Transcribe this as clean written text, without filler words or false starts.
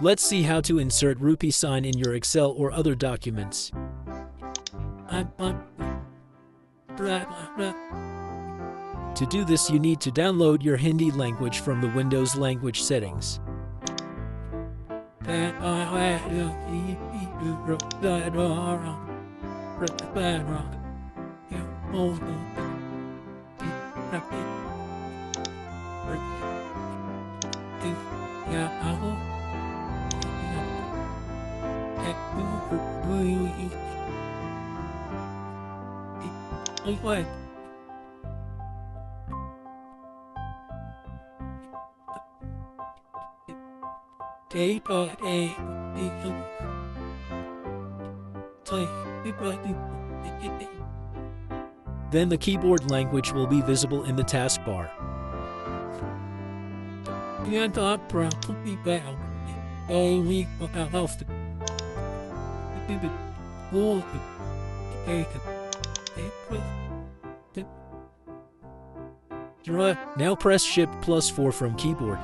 Let's see how to insert rupee sign in your Excel or other documents. To do this, you need to download your Hindi language from the Windows language settings. Then the keyboard language will be visible in the taskbar. Now press Shift+4 from keyboard.